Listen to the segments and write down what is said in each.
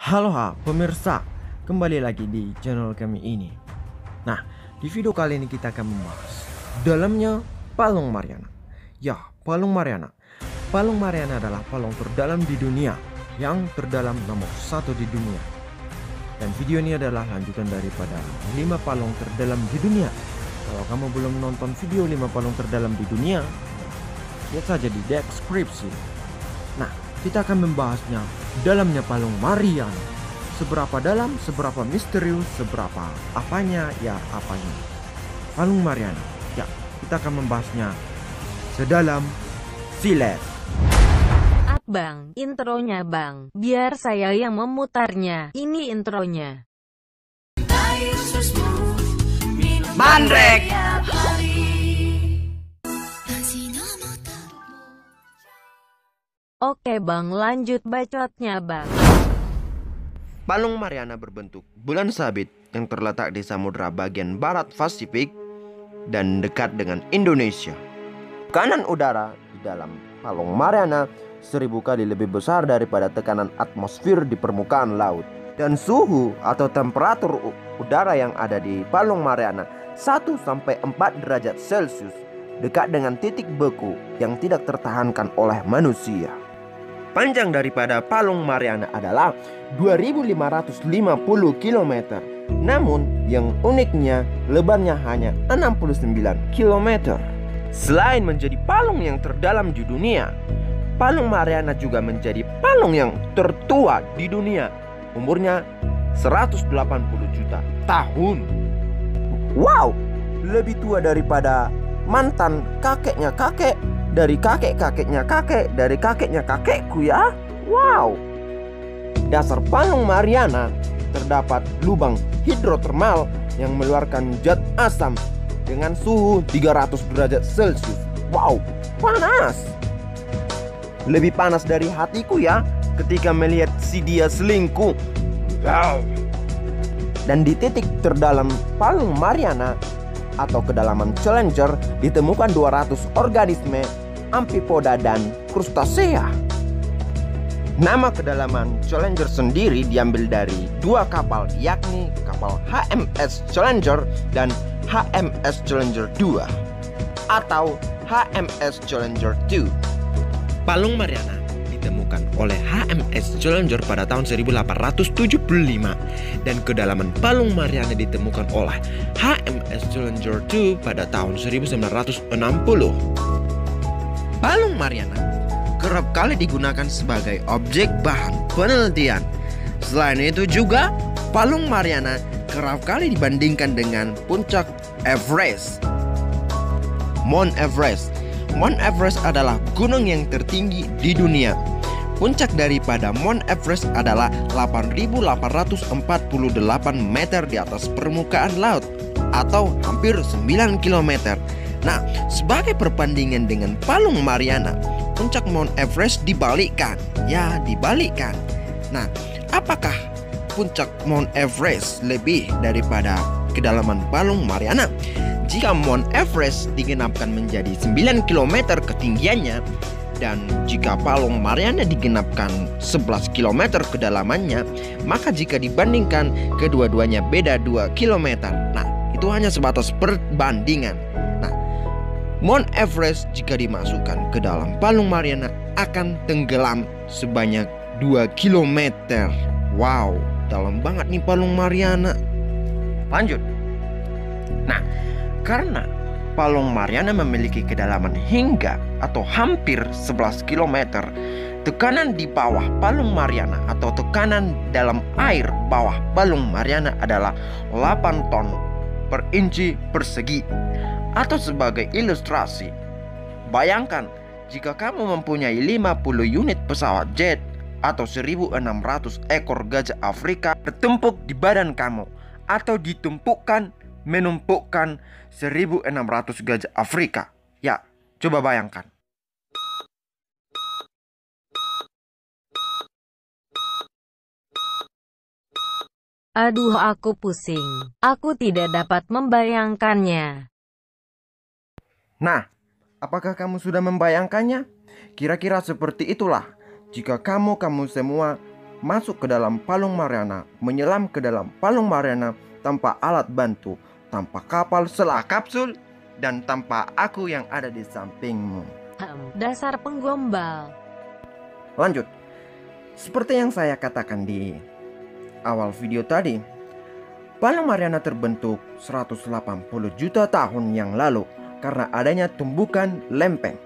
Halo pemirsa, kembali lagi di channel kami ini. Nah, di video kali ini kita akan membahas dalamnya Palung Mariana. Ya, Palung Mariana. Palung Mariana adalah palung terdalam di dunia, yang terdalam nomor 1 di dunia. Dan video ini adalah lanjutan daripada 5 palung terdalam di dunia. Kalau kamu belum nonton video 5 palung terdalam di dunia, lihat saja di deskripsi. Nah, kita akan membahasnya dalamnya Palung Mariana. Seberapa dalam, seberapa misterius, seberapa apanya, ya apanya. Palung Mariana. Ya, kita akan membahasnya sedalam silet. Bang, intronya bang, biar saya yang memutarnya. Ini intronya. Mandrek. Oke bang, lanjut bacotnya bang. Palung Mariana berbentuk bulan sabit yang terletak di samudra bagian barat Pasifik dan dekat dengan Indonesia. Tekanan udara di dalam Palung Mariana 1000 kali lebih besar daripada tekanan atmosfer di permukaan laut. Dan suhu atau temperatur udara yang ada di Palung Mariana 1-4 derajat Celcius, dekat dengan titik beku yang tidak tertahankan oleh manusia. Panjang daripada Palung Mariana adalah 2550 km. Namun yang uniknya, lebarnya hanya 69 km. Selain menjadi palung yang terdalam di dunia, Palung Mariana juga menjadi palung yang tertua di dunia. Umurnya 180 juta tahun. Wow, lebih tua daripada mantan kakeknya kakek, dari kakek-kakeknya kakek, dari kakeknya kakekku ya. Wow. Dasar Palung Mariana terdapat lubang hidrotermal yang mengeluarkan zat asam dengan suhu 300 derajat Celcius. Wow, panas. Lebih panas dari hatiku ya ketika melihat si dia selingkuh. Wow. Dan di titik terdalam Palung Mariana atau kedalaman Challenger ditemukan 200 organisme amfipoda dan krustasea. Nama kedalaman Challenger sendiri diambil dari 2 kapal, yakni kapal HMS Challenger dan HMS Challenger 2 atau HMS Challenger 2. Palung Mariana ditemukan oleh HMS Challenger pada tahun 1875 dan kedalaman Palung Mariana ditemukan oleh HMS Challenger 2 pada tahun 1960. Palung Mariana kerap kali digunakan sebagai objek bahan penelitian. Selain itu juga, Palung Mariana kerap kali dibandingkan dengan puncak Everest. Mount Everest. Mount Everest adalah gunung yang tertinggi di dunia. Puncak daripada Mount Everest adalah 8.848 meter di atas permukaan laut atau hampir 9 km. Nah, sebagai perbandingan dengan Palung Mariana, puncak Mount Everest dibalikkan. Ya, dibalikkan. Nah, apakah puncak Mount Everest lebih daripada kedalaman Palung Mariana? Jika Mount Everest digenapkan menjadi 9 km ketinggiannya, dan jika Palung Mariana digenapkan 11 km kedalamannya, maka jika dibandingkan kedua-duanya beda 2 km. Nah, itu hanya sebatas perbandingan. Nah, Mount Everest jika dimasukkan ke dalam Palung Mariana akan tenggelam sebanyak 2 km. Wow, dalam banget nih Palung Mariana. Lanjut. Nah, karena Palung Mariana memiliki kedalaman hingga atau hampir 11 km, tekanan di bawah Palung Mariana atau tekanan dalam air bawah Palung Mariana adalah 8 ton per inci persegi. Atau sebagai ilustrasi, bayangkan jika kamu mempunyai 50 unit pesawat jet atau 1.600 ekor gajah Afrika bertumpuk di badan kamu, atau ditumpukan menumpukkan 1.600 gajah Afrika. Ya, coba bayangkan. Aduh, aku pusing. Aku tidak dapat membayangkannya. Nah, apakah kamu sudah membayangkannya? Kira-kira seperti itulah jika kamu semua masuk ke dalam Palung Mariana, menyelam ke dalam Palung Mariana tanpa alat bantu, tanpa kapal selah kapsul, dan tanpa aku yang ada di sampingmu. Dasar penggombal. Lanjut. Seperti yang saya katakan di awal video tadi, Palung Mariana terbentuk 180 juta tahun yang lalu karena adanya tumbukan lempeng.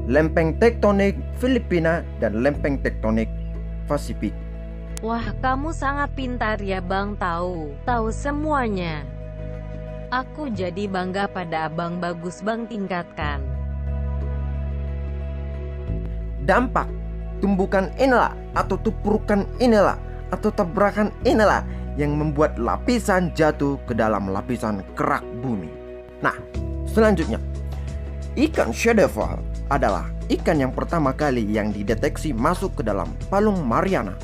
Lempeng tektonik Filipina dan lempeng tektonik Pasifik. Wah, kamu sangat pintar ya Bang, tahu semuanya. Aku jadi bangga pada Abang, bagus Bang, tingkatkan. Dampak tumbukan inilah atau tupurukan inilah atau tabrakan inilah yang membuat lapisan jatuh ke dalam lapisan kerak bumi. Nah, selanjutnya, ikan shadowfall adalah ikan yang pertama kali yang dideteksi masuk ke dalam Palung Mariana.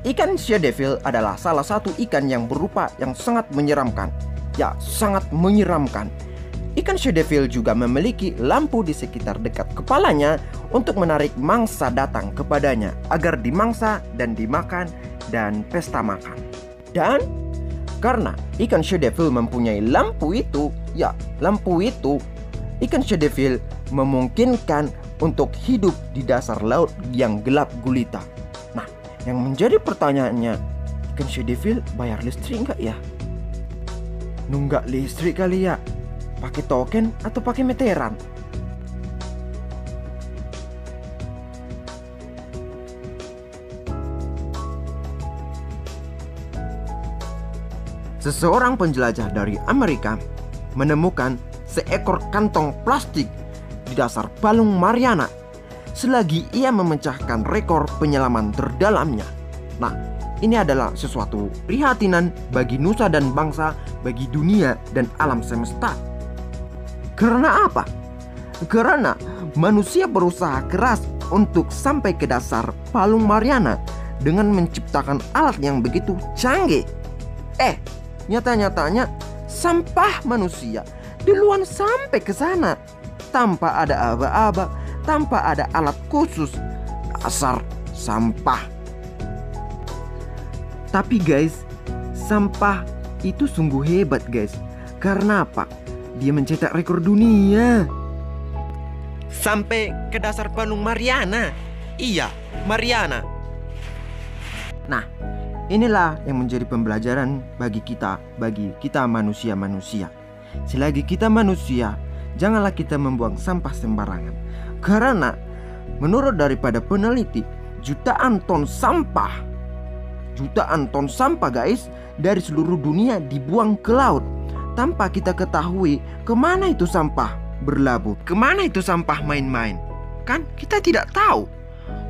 Ikan shadowfall adalah salah satu ikan yang berupa yang sangat menyeramkan. Ya, sangat menyeramkan. Ikan shadowfall juga memiliki lampu di sekitar dekat kepalanya untuk menarik mangsa datang kepadanya agar dimangsa dan dimakan dan pesta makan. Dan karena ikan shadowfall mempunyai lampu itu, ikan shadowfall memungkinkan untuk hidup di dasar laut yang gelap gulita. Nah, yang menjadi pertanyaannya, ikan shadowfall bayar listrik nggak ya? Nunggak listrik kali ya? Pakai token atau pakai meteran? Seseorang penjelajah dari Amerika menemukan seekor kantong plastik di dasar Palung Mariana selagi ia memecahkan rekor penyelaman terdalamnya. Nah, ini adalah sesuatu prihatinan bagi nusa dan bangsa, bagi dunia dan alam semesta. Karena apa? Karena manusia berusaha keras untuk sampai ke dasar Palung Mariana dengan menciptakan alat yang begitu canggih. Nyata-nyatanya sampah manusia duluan sampai ke sana tanpa ada aba-aba, tanpa ada alat khusus. Dasar sampah. Tapi guys, sampah itu sungguh hebat guys. Karena apa? Dia mencetak rekor dunia. Sampai ke dasar Palung Mariana. Iya, Mariana. Nah, inilah yang menjadi pembelajaran bagi kita manusia-manusia. Selagi kita manusia, janganlah kita membuang sampah sembarangan. Karena menurut daripada peneliti, jutaan ton sampah guys dari seluruh dunia dibuang ke laut tanpa kita ketahui kemana itu sampah berlabuh, kemana itu sampah main-main. Kan kita tidak tahu.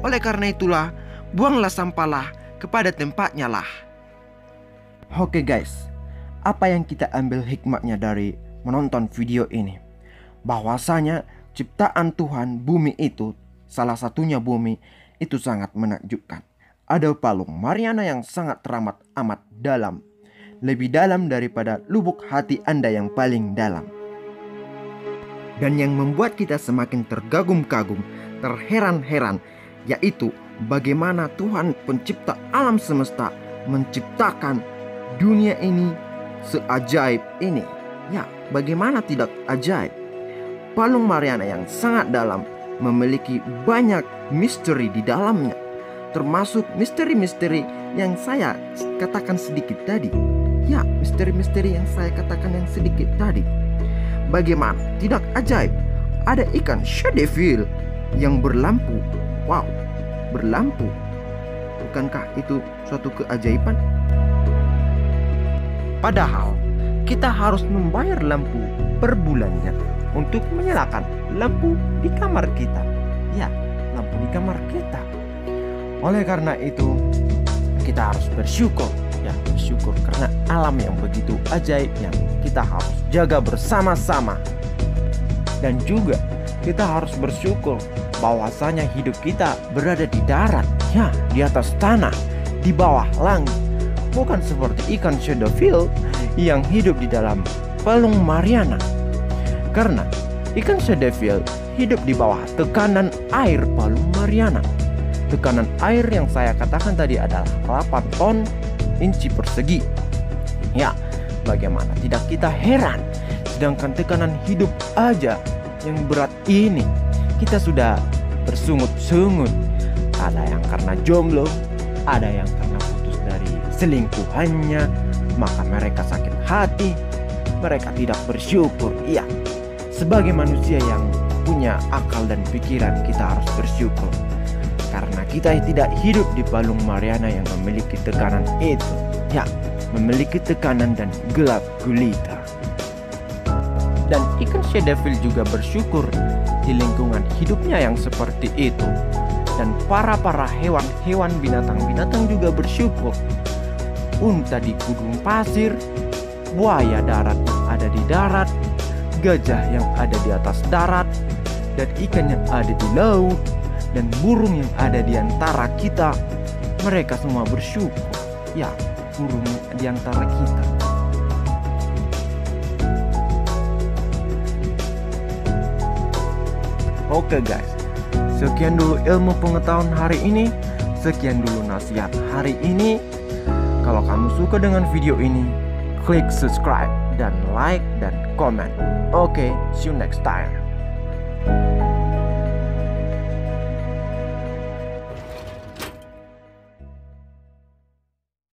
Oleh karena itulah, buanglah sampahlah kepada tempatnya lah. Oke guys, apa yang kita ambil hikmahnya dari menonton video ini? Bahwasanya ciptaan Tuhan bumi itu, salah satunya bumi, itu sangat menakjubkan. Ada Palung Mariana yang sangat teramat amat dalam. Lebih dalam daripada lubuk hati Anda yang paling dalam. Dan yang membuat kita semakin tergagum-kagum, terheran-heran, yaitu bagaimana Tuhan pencipta alam semesta menciptakan dunia ini seajaib ini. Ya, bagaimana tidak ajaib? Palung Mariana yang sangat dalam memiliki banyak misteri di dalamnya, termasuk misteri-misteri yang saya katakan sedikit tadi. Ya, misteri-misteri yang saya katakan yang sedikit tadi. Bagaimana tidak ajaib? Ada ikan shadowfall yang berlampu. Wow, berlampu. Bukankah itu suatu keajaiban? Padahal kita harus membayar lampu per bulannya untuk menyalakan lampu di kamar kita. Ya, lampu di kamar kita. Oleh karena itu, kita harus bersyukur. Ya, bersyukur karena alam yang begitu ajaib yang kita harus jaga bersama-sama. Dan juga kita harus bersyukur bahwasanya hidup kita berada di darat, ya, di atas tanah, di bawah langit. Bukan seperti ikan shadowfall yang hidup di dalam Palung Mariana. Karena ikan shadowfall hidup di bawah tekanan air Palung Mariana. tekanan air yang saya katakan tadi adalah 8 ton inci persegi. Ya, bagaimana tidak kita heran, sedangkan tekanan hidup aja yang berat ini kita sudah bersungut-sungut. Ada yang karena jomblo, ada yang karena putus dari selingkuhannya, maka mereka sakit hati, mereka tidak bersyukur. Iya, sebagai manusia yang punya akal dan pikiran, kita harus bersyukur karena kita tidak hidup di palung Mariana yang memiliki tekanan itu. Ya, memiliki tekanan dan gelap gulita. Dan ikan Shadowfish juga bersyukur di lingkungan hidupnya yang seperti itu. Dan para hewan-hewan, binatang-binatang juga bersyukur. Unta di gudung pasir, buaya darat yang ada di darat, gajah yang ada di atas darat, dan ikan yang ada di laut, dan burung yang ada di antara kita. Mereka semua bersyukur. Ya, burung di antara kita. Oke guys, sekian dulu ilmu pengetahuan hari ini. Sekian dulu nasihat hari ini. Kalau kamu suka dengan video ini, klik subscribe dan like dan komen. Oke, see you next time.